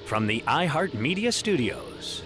From the iHeartMedia Studios,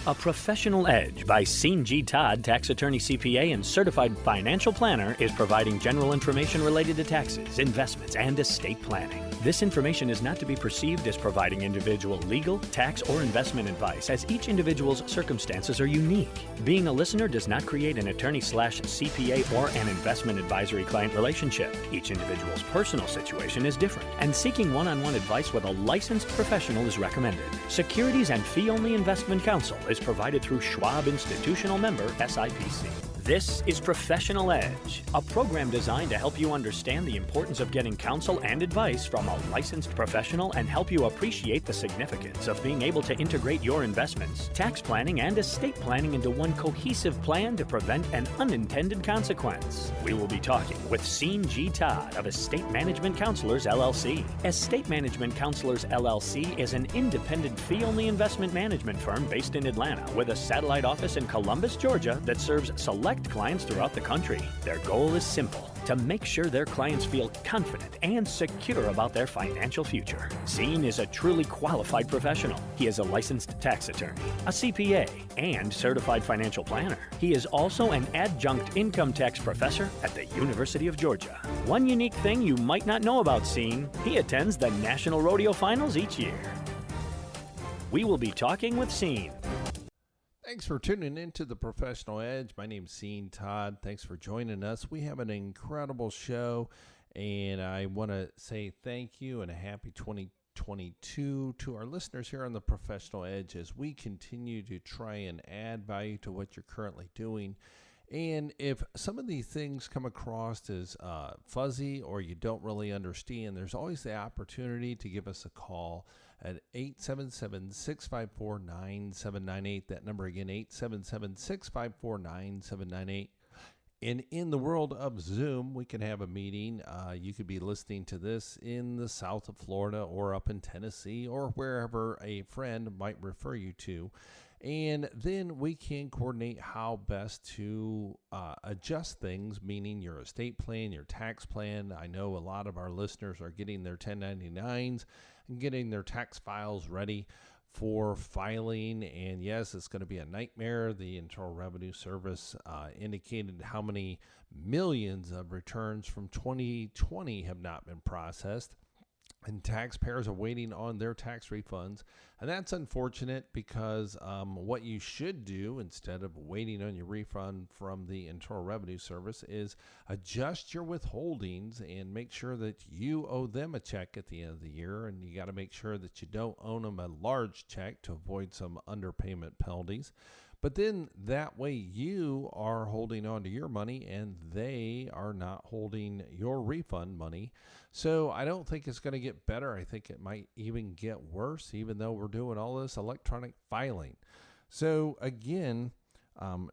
A Professional Edge by G. Todd, tax attorney CPA and certified financial planner, is providing general information related to taxes, investments, and estate planning. This information is not to be perceived as providing individual legal, tax, or investment advice, as each individual's circumstances are unique. Being a listener does not create an attorney/CPA or an investment advisory client relationship. Each individual's personal situation is different, and seeking one-on-one advice with a licensed professional is recommended. Securities and fee-only investment counsel is provided through Schwab Institutional Member SIPC. This is Professional Edge, a program designed to help you understand the importance of getting counsel and advice from a licensed professional and help you appreciate the significance of being able to integrate your investments, tax planning, and estate planning into one cohesive plan to prevent an unintended consequence. We will be talking with G. Todd of Estate Management Counselors, LLC. Estate Management Counselors, LLC is an independent fee-only investment management firm based in Atlanta with a satellite office in Columbus, Georgia that serves select clients throughout the country. Their goal is simple: to make sure their clients feel confident and secure about their financial future. Scene is a truly qualified professional. He is a licensed tax attorney, a CPA, and certified financial planner. He is also an adjunct income tax professor at the University of Georgia. One unique thing you might not know about Scene: he attends the National Rodeo Finals each year. We will be talking with Scene. Thanks for tuning into the Professional Edge. My name's Todd. Thanks for joining us. We have an incredible show, and I want to say thank you and a happy 2022 to our listeners here on the Professional Edge as we continue to try and add value to what you're currently doing. And if some of these things come across as fuzzy or you don't really understand, there's always the opportunity to give us a call at 877-654-9798. That number again, 877-654-9798. And in the world of Zoom, we can have a meeting. You could be listening to this in the south of Florida or up in Tennessee or wherever a friend might refer you to. And then we can coordinate how best to adjust things, meaning your estate plan, your tax plan. I know a lot of our listeners are getting their 1099s and getting their tax files ready for filing. And yes, it's going to be a nightmare. The Internal Revenue Service indicated how many millions of returns from 2020 have not been processed. And taxpayers are waiting on their tax refunds. And that's unfortunate because what you should do instead of waiting on your refund from the Internal Revenue Service is adjust your withholdings and make sure that you owe them a check at the end of the year. And you got to make sure that you don't owe them a large check to avoid some underpayment penalties. But then that way you are holding on to your money and they are not holding your refund money. So I don't think it's going to get better. I think it might even get worse, even though we're doing all this electronic filing. So again,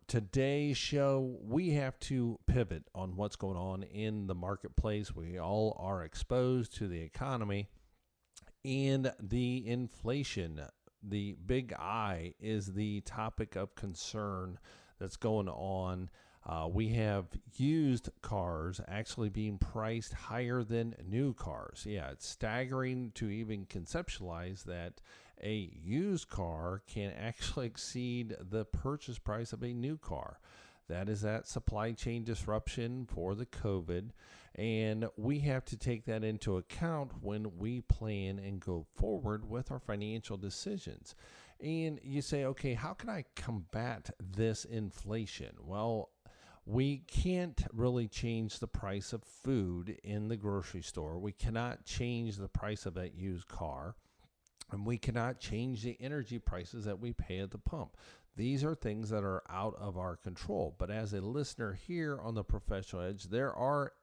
today's show, we have to pivot on what's going on in the marketplace. We all are exposed to the economy and the inflation. The big I is the topic of concern that's going on. We have used cars actually being priced higher than new cars. Yeah, it's staggering to even conceptualize that a used car can actually exceed the purchase price of a new car. That is that supply chain disruption for the COVID. And we have to take that into account when we plan and go forward with our financial decisions. And you say, okay, how can I combat this inflation? Well, we can't really change the price of food in the grocery store. We cannot change the price of that used car. And we cannot change the energy prices that we pay at the pump. These are things that are out of our control. But as a listener here on the Professional Edge, there are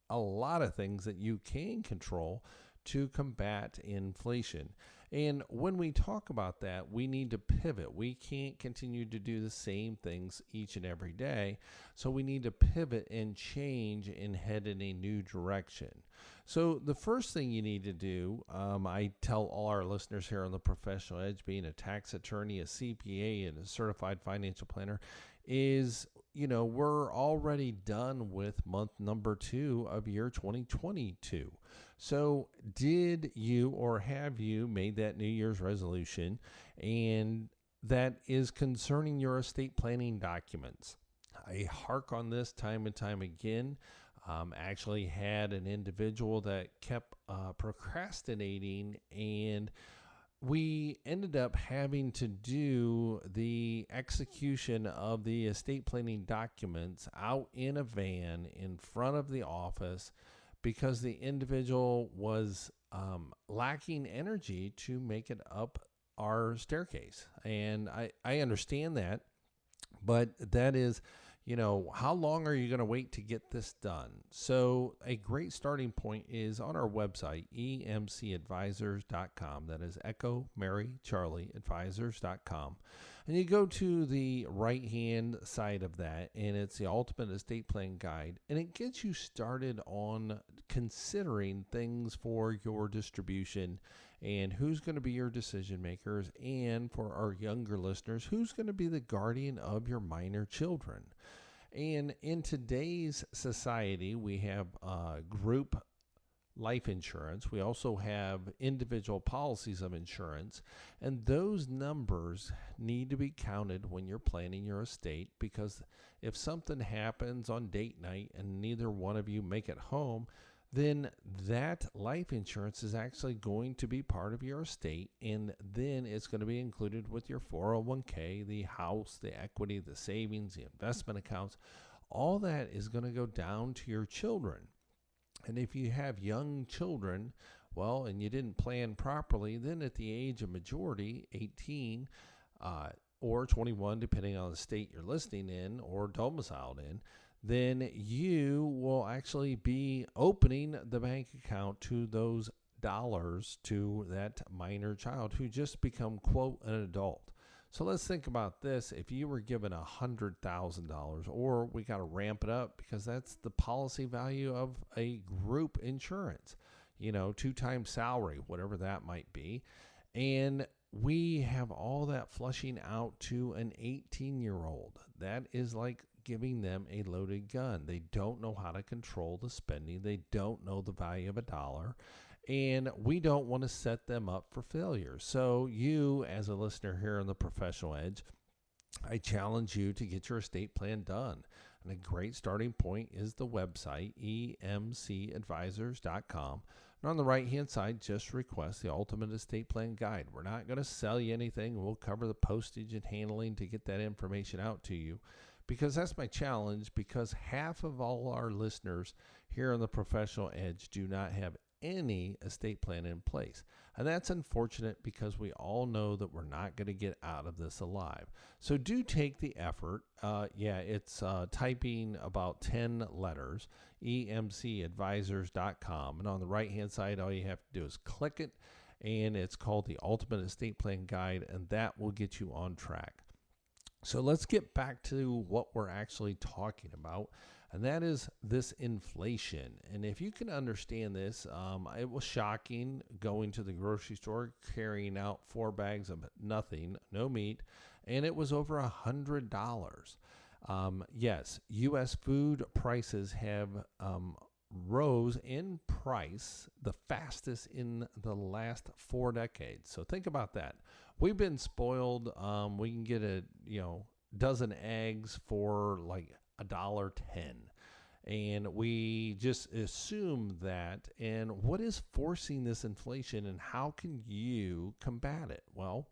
a lot of things that you can control to combat inflation. And when we talk about that, we need to pivot. We can't continue to do the same things each and every day. So we need to pivot and change and head in a new direction. So the first thing you need to do, I tell all our listeners here on the Professional Edge, being a tax attorney, a CPA, and a certified financial planner, is, we're already done with month number 2 of year 2022. So, did you or have you made that New Year's resolution and that is concerning your estate planning documents? I hark on this time and time again. Actually had an individual that kept procrastinating, and we ended up having to do the execution of the estate planning documents out in a van in front of the office because the individual was lacking energy to make it up our staircase. And I understand that, but that is, how long are you going to wait to get this done? So a great starting point is on our website, emcadvisors.com. That is Echo Mary Charlie Advisors.com. And you go to the right-hand side of that, and it's the Ultimate Estate Plan Guide. And it gets you started on considering things for your distribution and who's going to be your decision makers. And for our younger listeners, who's going to be the guardian of your minor children. And in today's society, we have group life insurance. We also have individual policies of insurance. And those numbers need to be counted when you're planning your estate, because if something happens on date night and neither one of you make it home, then that life insurance is actually going to be part of your estate, and then it's going to be included with your 401k, the house, the equity, the savings, the investment accounts. All that is going to go down to your children. And if you have young children, well, and you didn't plan properly, then at the age of majority, 18 or 21, depending on the state you're listening in or domiciled in, then you will actually be opening the bank account to those dollars to that minor child who just become, quote, an adult. So let's think about this. If you were given $100,000, or we got to ramp it up because that's the policy value of a group insurance, 2 times salary, whatever that might be. And we have all that flushing out to an 18-year-old. That is like giving them a loaded gun. They don't know how to control the spending. They don't know the value of a dollar. And we don't want to set them up for failure. So you, as a listener here on the Professional Edge, I challenge you to get your estate plan done. And a great starting point is the website, emcadvisors.com. And on the right-hand side, just request the Ultimate Estate Plan Guide. We're not going to sell you anything. We'll cover the postage and handling to get that information out to you, because that's my challenge, because half of all our listeners here on the Professional Edge do not have any estate plan in place. And that's unfortunate, because we all know that we're not going to get out of this alive. So do take the effort. It's typing about 10 letters, emcadvisors.com. And on the right-hand side, all you have to do is click it, and it's called the Ultimate Estate Plan Guide, and that will get you on track. So let's get back to what we're actually talking about, and that is this inflation. And if you can understand this, it was shocking going to the grocery store, carrying out 4 bags of nothing, no meat, and it was over $100. Yes, U.S. food prices have rose in price the fastest in the last 4 decades. So think about that. We've been spoiled. We can get a dozen eggs for like $1.10, and we just assume that. And what is forcing this inflation, and how can you combat it? Well,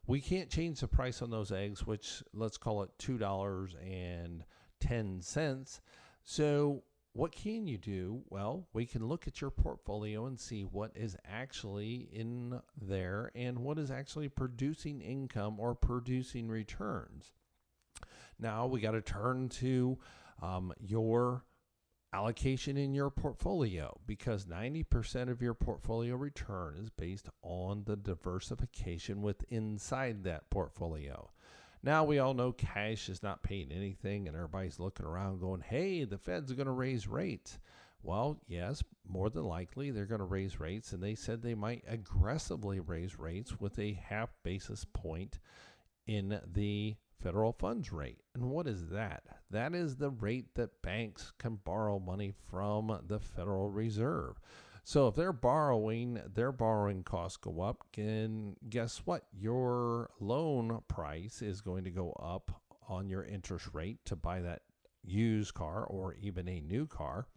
we can't change the price on those eggs, which let's call it $2.10. So what can you do? Well, we can look at your portfolio and see what is actually in there and what is actually producing income or producing returns. Now we got to turn to your allocation in your portfolio, because 90% of your portfolio return is based on the diversification inside that portfolio. Now, we all know cash is not paying anything, and everybody's looking around going, hey, the Fed's going to raise rates. Well, yes, more than likely they're going to raise rates, and they said they might aggressively raise rates with a half basis point in the federal funds rate. And what is that? That is the rate that banks can borrow money from the Federal Reserve. So if they're borrowing, their borrowing costs go up. And guess what? Your loan price is going to go up on your interest rate to buy that used car or even a new car.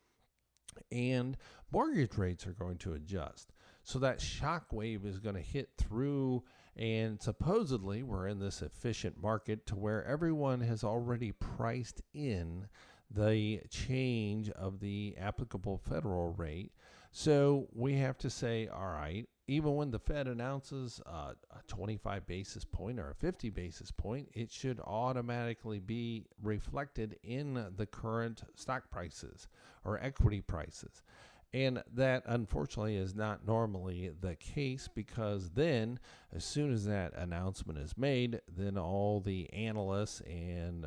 And mortgage rates are going to adjust. So that shock wave is going to hit through, and supposedly we're in this efficient market to where everyone has already priced in the change of the applicable federal rate. So we have to say, all right, even when the Fed announces a 25 basis point or a 50 basis point, it should automatically be reflected in the current stock prices or equity prices. And that, unfortunately, is not normally the case, because then as soon as that announcement is made, then all the analysts and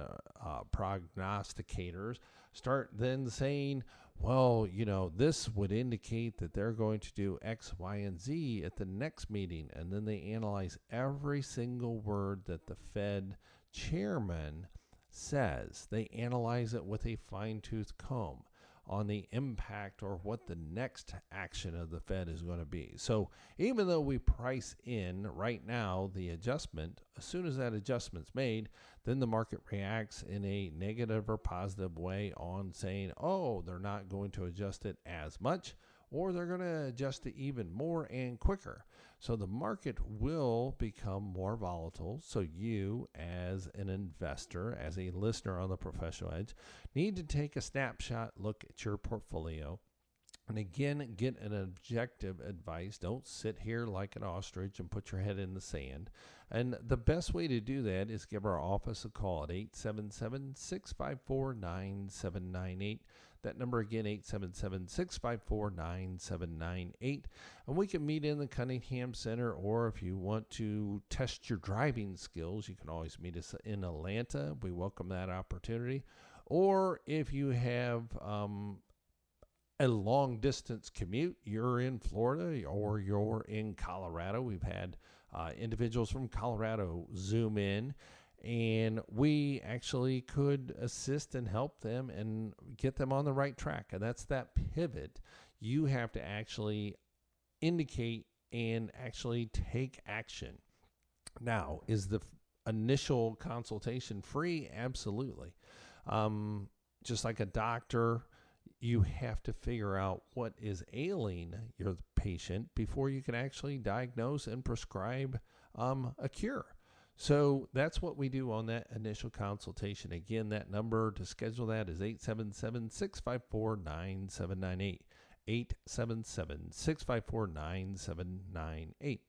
prognosticators start then saying, well, this would indicate that they're going to do X, Y, and Z at the next meeting. And then they analyze every single word that the Fed chairman says. They analyze it with a fine-tooth comb on the impact or what the next action of the Fed is going to be. So even though we price in right now the adjustment, as soon as that adjustment's made, then the market reacts in a negative or positive way on saying, oh, they're not going to adjust it as much, or they're going to adjust it even more and quicker. So the market will become more volatile. So you, as an investor, as a listener on the Professional Edge, need to take a snapshot look at your portfolio. And again, get an objective advice. Don't sit here like an ostrich and put your head in the sand. And the best way to do that is give our office a call at 877-654-9798. That number again, 877-654-9798. And we can meet in the Cunningham Center, or if you want to test your driving skills, you can always meet us in Atlanta. We welcome that opportunity. Or if you have a long distance commute, you're in Florida or you're in Colorado. We've had individuals from Colorado Zoom in, and we actually could assist and help them and get them on the right track. And that's that pivot. You have to actually indicate and actually take action. Now, is the initial consultation free? Absolutely. Just like a doctor, you have to figure out what is ailing your patient before you can actually diagnose and prescribe a cure. So that's what we do on that initial consultation. Again, that number to schedule that is 877-654-9798. 877-654-9798.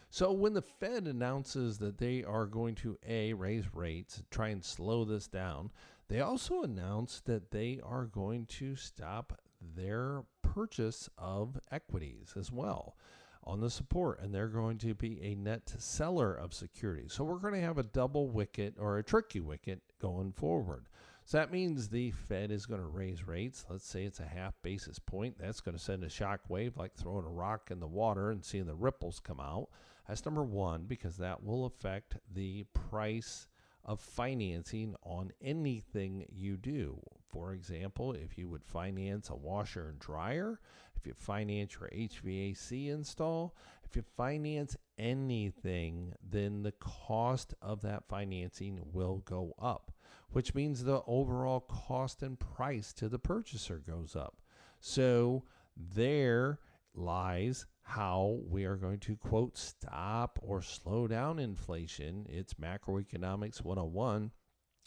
So when the Fed announces that they are going to raise rates, try and slow this down, they also announce that they are going to stop their purchase of equities as well on the support, and they're going to be a net seller of securities. So we're going to have a double wicket or a tricky wicket going forward. So that means the Fed is going to raise rates. Let's say it's a half basis point. That's going to send a shock wave like throwing a rock in the water and seeing the ripples come out. That's number one, because that will affect the price of financing on anything you do. For example, if you would finance a washer and dryer, if you finance your HVAC install, if you finance anything, then the cost of that financing will go up, which means the overall cost and price to the purchaser goes up. So there lies how we are going to, quote, stop or slow down inflation. It's macroeconomics 101.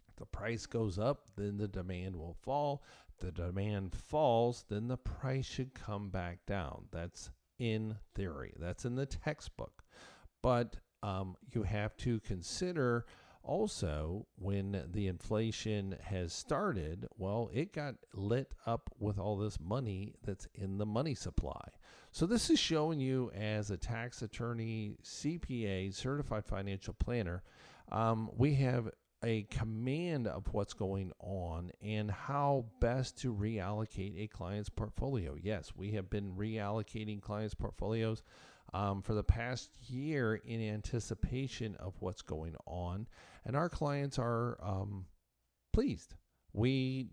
If the price goes up, then the demand will fall. If the demand falls, then the price should come back down. That's in theory. That's in the textbook. But you have to consider also, when the inflation has started, well, it got lit up with all this money that's in the money supply. So this is showing you, as a tax attorney, CPA, certified financial planner, we have a command of what's going on and how best to reallocate a client's portfolio. Yes, we have been reallocating clients' portfolios for the past year in anticipation of what's going on, and our clients are pleased. We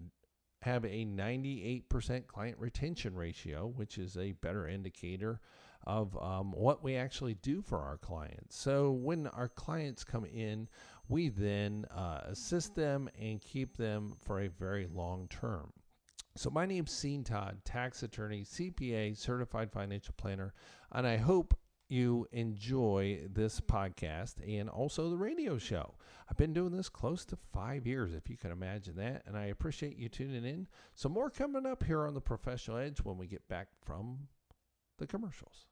have a 98% client retention ratio, which is a better indicator of what we actually do for our clients. So when our clients come in, we then assist them and keep them for a very long term. So my name's Todd, tax attorney, CPA, certified financial planner, and I hope you enjoy this podcast and also the radio show. I've been doing this close to 5 years, if you can imagine that, and I appreciate you tuning in. So more coming up here on the Professional Edge when we get back from the commercials.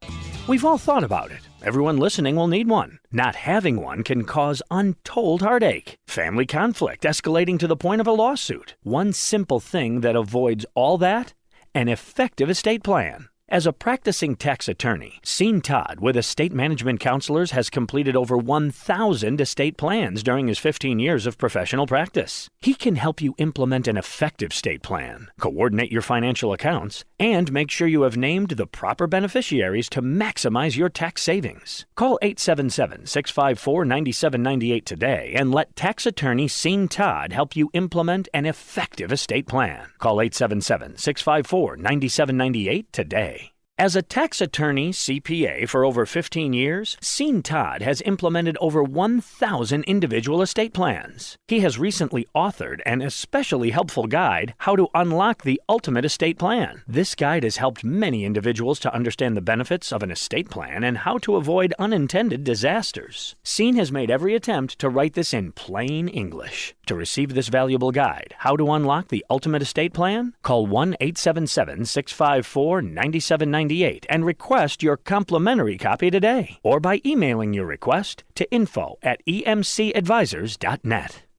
We've all thought about it. Everyone listening will need one. Not having one can cause untold heartache, family conflict escalating to the point of a lawsuit. One simple thing that avoids all that: an effective estate plan. As a practicing tax attorney, Todd with Estate Management Counselors has completed over 1,000 estate plans during his 15 years of professional practice. He can help you implement an effective estate plan, coordinate your financial accounts, and make sure you have named the proper beneficiaries to maximize your tax savings. Call 877-654-9798 today and let tax attorney Todd help you implement an effective estate plan. Call 877-654-9798 today. As a tax attorney, CPA for over 15 years, Todd has implemented over 1,000 individual estate plans. He has recently authored an especially helpful guide, How to Unlock the Ultimate Estate Plan. This guide has helped many individuals to understand the benefits of an estate plan and how to avoid unintended disasters. has made every attempt to write this in plain English. To receive this valuable guide, How to Unlock the Ultimate Estate Plan, call 1-877-654-9798 and request your complimentary copy today, or by emailing your request to info@emcadvisors.net.